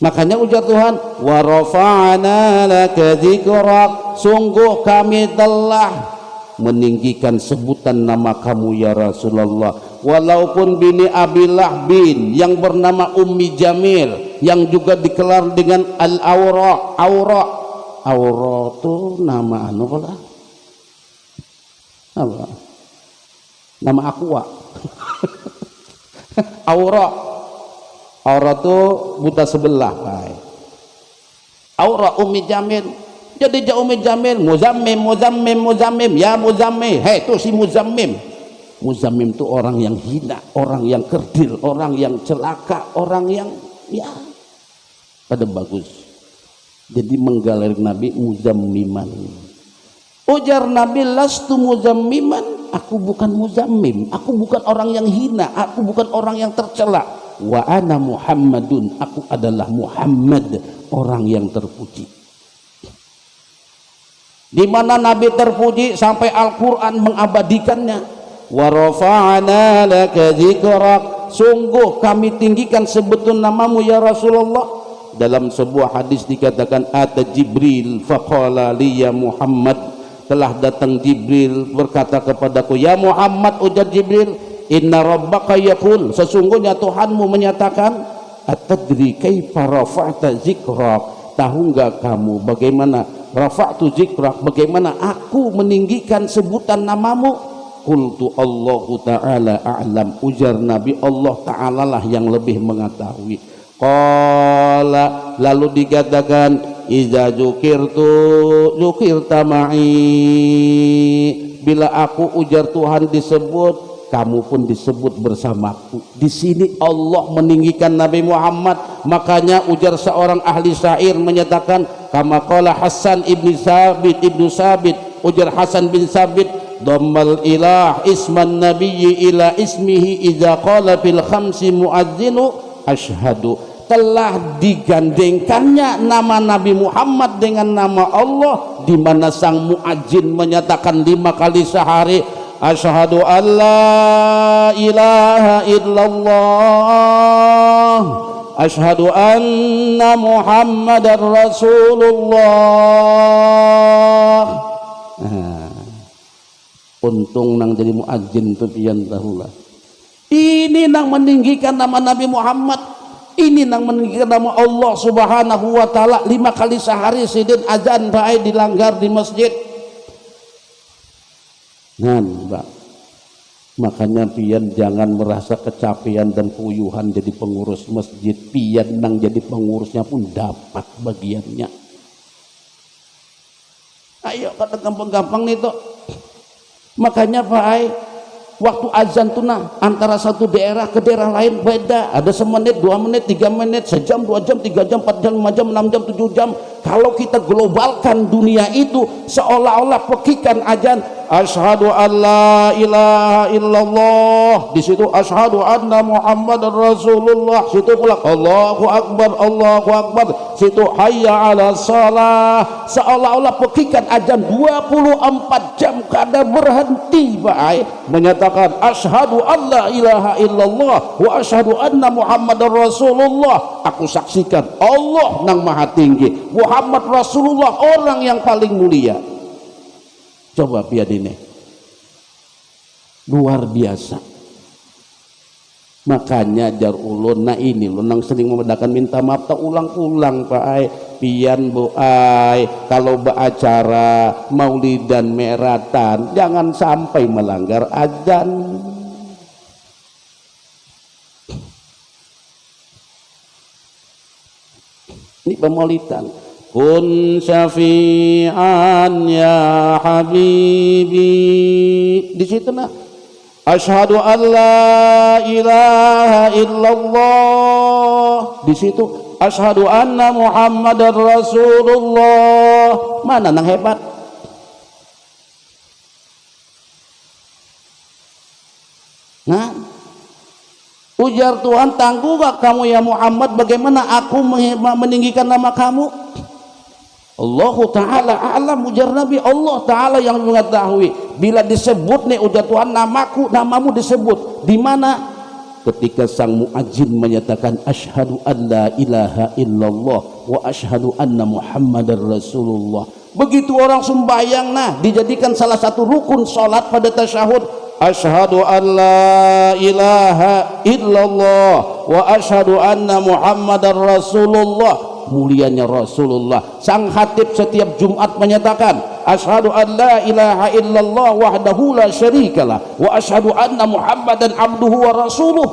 Makanya ujar Tuhan, wa rafa'na laka dzikrak, sungguh kami telah meninggikan sebutan nama kamu ya Rasulullah. Walaupun bini Abilah bin yang bernama Ummi Jamil, yang juga dikelar dengan Al-Awra. Awra itu nama anu lah, apa? Nama aqua. Awra itu buta sebelah, Pak. Awra Ummi Jamil. Jadi Ummi Jamil, Muzammim, ya Muzammim. Hei, itu si Muzammim. Muzammim itu orang yang hina, orang yang kerdil, orang yang celaka, orang yang ya pada bagus. Jadi menggaleri Nabi muzammiman. Ujar Nabi, lastu muzammiman, aku bukan muzammim, aku bukan orang yang hina, aku bukan orang yang tercela. Wa ana Muhammadun, aku adalah Muhammad, orang yang terpuji. Di mana Nabi terpuji sampai Al-Quran mengabadikannya. Wa rafa'na laka dzikrak, sungguh kami tinggikan sebetulnya namamu ya Rasulullah. Dalam sebuah hadis dikatakan, ata Jibril faqala li ya Muhammad, telah datang Jibril berkata kepadaku, ya Muhammad, ujar Jibril, inna rabbaka yaqul, sesungguhnya Tuhanmu menyatakan, atadri kaifa rafa'ta dzikrak, tahu enggak kamu bagaimana rafa'tu dzikrak, bagaimana aku meninggikan sebutan namamu? Qultu Allahu ta'ala a'lam. Ujar Nabi, Allah ta'ala lah yang lebih mengetahui. Qala, lalu dikatakan, iza zukirta ma'i, bila aku ujar Tuhan disebut, kamu pun disebut bersamaku. Di sini Allah meninggikan Nabi Muhammad. Makanya ujar seorang ahli syair menyatakan, kama qala Hasan ibnu Sabit, ujar Hasan bin Sabit, dhammal ilah isman nabiyyi ila ismihi idza qala fil khamsi muadzinu asyhadu. Telah digandengkannya nama Nabi Muhammad dengan nama Allah, di mana sang muadzin menyatakan 5 kali sehari, asyhadu an la ilaha illallah, asyhadu anna muhammadar rasulullah. Untung nang jadi muadzin tu pian tahulah. Ini nang meninggikan nama Nabi Muhammad, ini nang meninggikan nama Allah Subhanahu wa taala. 5 kali sehari sidin azan bae dilanggar di masjid. Mbak, makanya pian jangan merasa kecapean dan puyuhan jadi pengurus masjid. Pian nang jadi pengurusnya pun dapat bagiannya. Ayo kata gampang-gampang nih tuh. Makanya Pak Ai, waktu azan tuh nah antara satu daerah ke daerah lain beda. Ada semenit, 2 menit, 3 menit, sejam, 2 jam, 3 jam, 4 jam, 5 jam, 6 jam, 7 jam. Kalau kita globalkan dunia itu seolah-olah pekikan azan, asyhadu an la ilaha illallah, di situ asyhadu anna muhammadar rasulullah, situ pula Allahu akbar, Allahu akbar, situ hayya ala shalah. Seolah-olah pekikan azan 24 jam kada berhenti Pak, menyatakan asyhadu an la ilaha illallah wa asyhadu anna muhammadar rasulullah. Aku saksikan Allah nang maha tinggi, Muhammad Rasulullah orang yang paling mulia. Coba biar ini luar biasa. Makanya jar ulun, nah ini lo nang sering membedakan minta maaf tak ulang-ulang Pak Ai, pian Bu Ai, kalau beracara maulid dan meratan jangan sampai melanggar azan. Ini pemaulidan. Kun syafi'an ya habibi, di situ nah asyhadu an la ilaha illallah, di situ asyhadu anna muhammadar rasulullah. Mana nang hebat? Nah, ujar Tuhan, tangguh gak kamu ya Muhammad, bagaimana aku meninggikan nama kamu? Allah Ta'ala a'lam, ujar Nabi, Allah Ta'ala yang mengetahui. Bila disebut nih ujar Tuhan, namamu disebut di mana? Ketika sang muadzin menyatakan asyhadu an la ilaha illallah wa asyhadu anna muhammadar rasulullah. Begitu orang sembahyang nah dijadikan salah satu rukun salat pada tasyahud, asyhadu an la ilaha illallah wa asyhadu anna muhammadar rasulullah. Mulianya Rasulullah. Sang khatib setiap Jumat menyatakan asyhadu an la ilaha illallah wahdahu la syarikalah wa asyhadu anna muhammadan abduhu wa rasuluh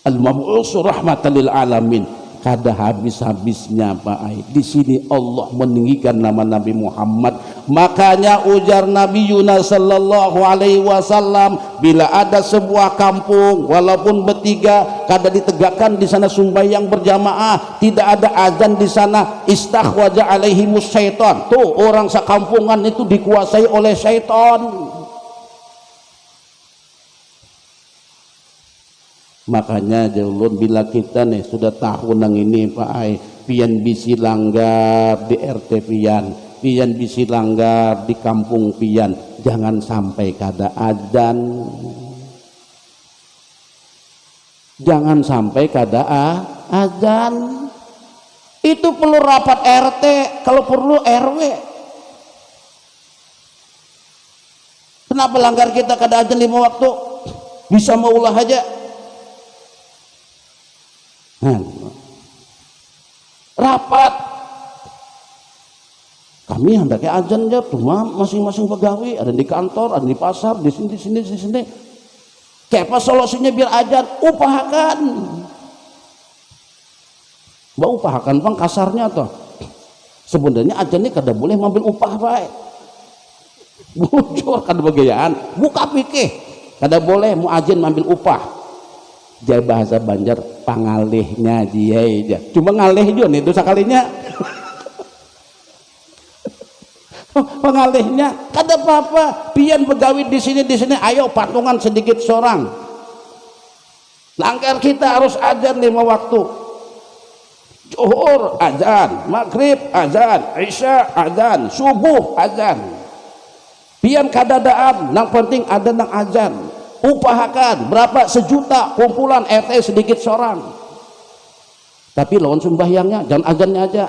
al-mab'us rahmatan lil alamin. Kada habis-habisnya Pak Ai. Di sini Allah meninggikan nama Nabi Muhammad. Makanya ujar Nabi Yunus sallallahu alaihi wasallam, bila ada sebuah kampung walaupun bertiga kada ditegakkan di sana sembahyang berjamaah, tidak ada azan di sana, istakhwaja alaihimus syaitan. Tuh orang sekampungan itu dikuasai oleh syaitan. Makanya jauhlun bila kita nih sudah tahu nang ini Pak Ai, pian bisi langgar di RT pian bisi langgar di kampung pian, jangan sampai kada azan, jangan sampai kada azan. Itu perlu rapat RT, kalau perlu RW. Kenapa langgar kita kada azan 5 waktu, bisa maulah aja. Rapat Kami hendaknya azan ya cuma masing-masing pegawai, ada di kantor, ada di pasar, di sini. Kayak apa solusinya biar azan? Upahakan. Mbak upahakan bang kasarnya toh. Sebenarnya azan ini kada boleh ngambil upah baik. Bujur kada begayaan, buka pikir. Kada boleh mau azan ngambil upah. Jadi bahasa Banjar pangalihnya dia aja. Cuma ngalih juga nih dosa kalinya. Pengalihnya kada apa-apa, pian pegawai di sini ayo patungan sedikit seorang. Langgar kita harus azan 5 waktu. Zuhur azan, maghrib azan, isya azan, subuh azan. Pian kadadaan, yang penting ada nang azan. Upahakan berapa sejuta kumpulan RT sedikit seorang. Tapi lawan sembahyangnya jangan azannya aja.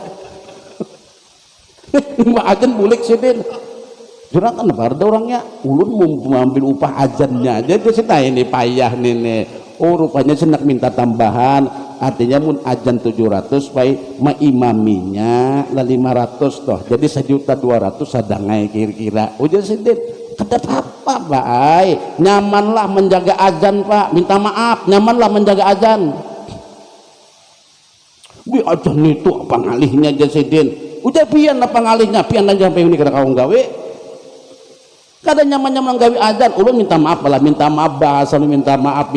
Mbak azan bulik sidin jurang kan ada orangnya ulun mau ambil upah azannya aja dia sih ini payah nih oh rupanya senak minta tambahan artinya mun azan 700 supaya maimaminya lah 500 toh jadi 1.200.000 sadangai kira-kira udah sidin kada apa baik nyamanlah menjaga azan pak minta maaf nyamanlah menjaga azan wih azan itu apa ngalihnya aja sidin udah pian apa ngalihnya pian aja sampai ini kada kau gawe kada nyaman gawe azan ulun minta maaf lah minta maaf bahasa minta maaf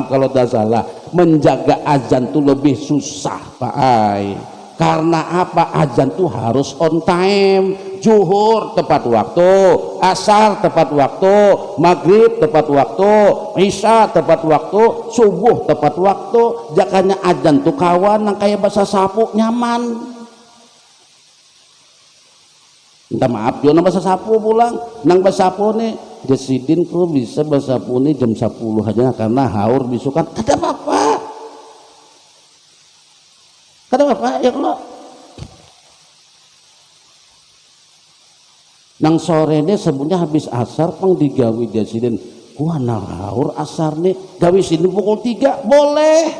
kalau dah salah menjaga azan tuh lebih susah Pak Ai karena apa azan tuh harus on time zuhur tepat waktu asar tepat waktu maghrib tepat waktu isya tepat waktu subuh tepat waktu jakanya azan tuh kawan yang kayak bahasa sapu nyaman minta maaf yo nang bahasa sapu pulang nang bahasa sapu nih Jasidin kok bisa bahasa sapu nih jam 10 aja karena haur bisukan kada apa-apa ya kalau nang sore nih sebenarnya habis asar pang digawi Jasidin gua nang haur asar nih gawi sini pukul 3 boleh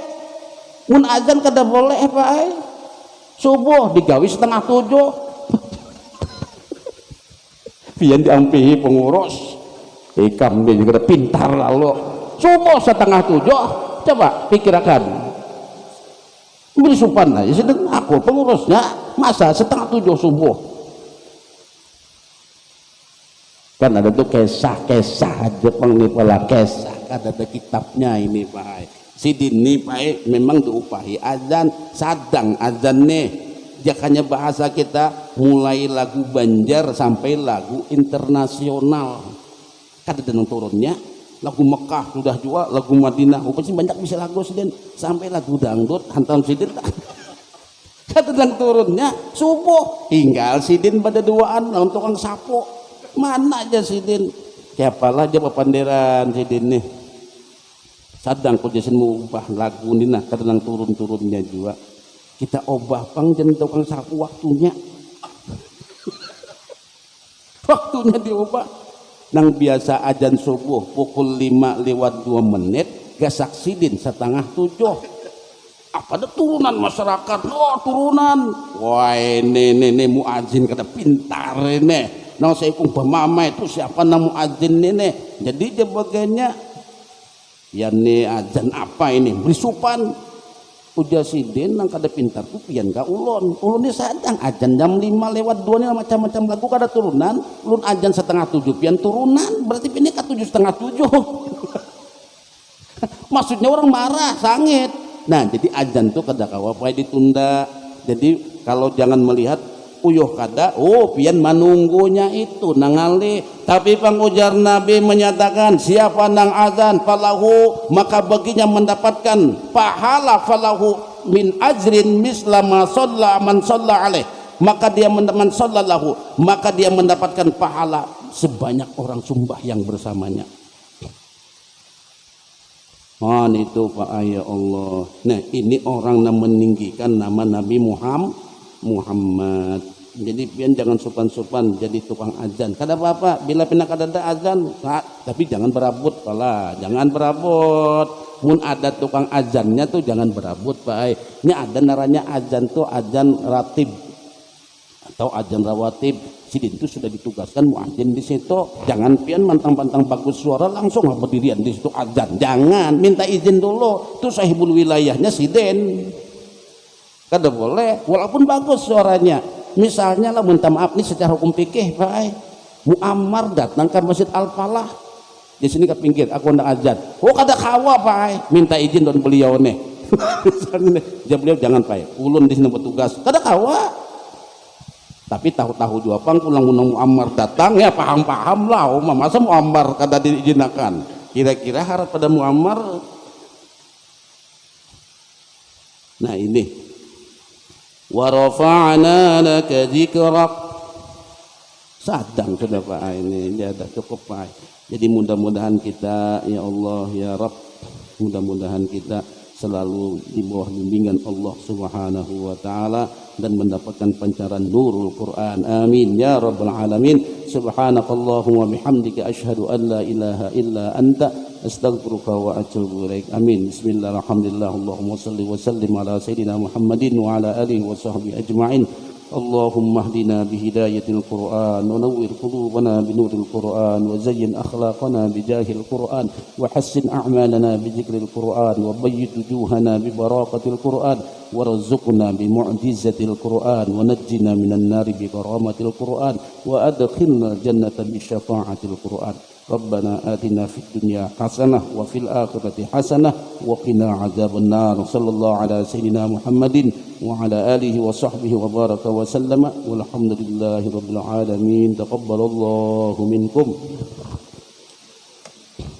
mun azan kada boleh Pak subuh digawi 6:30 pian diampihi pengurus ikam dia juga pintar lalu subuh 6:30 coba pikirkan beri supan aja sedang aku pengurusnya masa 6:30 subuh kan ada tuh kisah Jepang nih pola kisah kan ada kitabnya ini Pak Sidin nih Pak memang diupahi azan sadang azan nih jakanya bahasa kita mulai lagu Banjar sampai lagu internasional kada denang turunnya lagu Mekah sudah juga lagu Madinah pasti banyak bisa lagu sidin sampai lagu dangdut hantam sidin kada denang turunnya subuh tinggal sidin pada duaan lawan tukang sapu mana aja sidin siapalah aja papanderan sidin nih sadang kujasin mau ubah lagu nina kada denang turunnya juga kita obah pang jangan tukang sapu waktunya diubah nang biasa azan subuh pukul 5:02 gasak sidin 6:30 apa ada turunan masyarakat turunan wah ini muadzin kada pintar ini nang saya kung pemama itu siapa nang muadzin ini jadi dia bagainya ya nih azan apa ini berisupan udah sidin nang kada pintar tuh pian ka ulun ini sadang azan jam 5:02 ni macam-macam lagu kada turunan ulun azan 6:30 pian turunan berarti ini ka 6:30 maksudnya orang marah sangit nah jadi azan tuh kada kawa pae ditunda jadi kalau jangan melihat uyuh kada pian manunggunya itu nangali tapi pengujar Nabi menyatakan siapa nang azan falahu maka baginya mendapatkan pahala falahu min ajrin misla ma shalla man shalla alaih maka dia maka dia mendapatkan pahala sebanyak orang sumbah yang bersamanya itu Pak ya Allah nah ini orang yang meninggikan nama Nabi Muhammad jadi pian jangan sopan-sopan jadi tukang azan kada apa-apa bila pina kada ada azan tapi jangan berabut jangan berabut mun ada tukang azannya tuh jangan berabut Pak ini ada naranya azan tuh azan ratib atau azan rawatib. Sidin itu sudah ditugaskan muadzin di situ. Jangan pian mantang-pantang bagus suara langsung berdirian di situ azan. Jangan, minta izin dulu. Itu sahibul wilayahnya sidin. Kada boleh, walaupun bagus suaranya. Misalnya lah, minta maaf nih secara hukum fikih, Pak. Muammar datang ke Masjid Al-Falah. Di sini ke pinggir, aku hendak azan. Oh, kada kawa, Pak. Minta izin don beliau nih. Misalnya beliau jangan, Pak. Ulun di sini bertugas. Kada kawa. Tapi tahu-tahu juga pang pulang undang Muammar datang ya paham-paham lah. Masa Muammar kada diizinakan? Kira-kira harap pada Muammar. Nah ini. Wa rafa'na laka dzikrak. Sadang sudah Pak ini, ada cukup Pak. Jadi mudah-mudahan kita ya Allah ya Rabb, mudah-mudahan kita selalu di bawah bimbingan Allah Subhanahu wa taala dan mendapatkan pancaran nurul Quran. Amin ya rabbal alamin. Subhanakallahumma bihamdika asyhadu an la ilaha illa anta astaghfiruka wa atubu ilaik. Amin. Bismillahirrahmanirrahim. Alhamdulillah. Allahumma shalli wa sallim ala sayyidina Muhammadin wa ala alihi wa sahbihi ajma'in. اللهم اهدنا بهداية القرآن ونور قلوبنا بنور القرآن وزين أخلاقنا بجاه القرآن وحسن أعمالنا بذكر القرآن وبيض وجوهنا ببراقة القرآن وارزقنا بمعجزة القرآن ونجنا من النار بكرامة القرآن وأدخلنا الجنة بشفاعة القرآن. ربنا آتنا في الدنيا حسنة وفي الآخرة حسنة وقنا عذاب النار. صلى الله على سيدنا محمد وعلى آله وصحبه وبارك وسلم والحمد لله رب العالمين. تقبل الله منكم.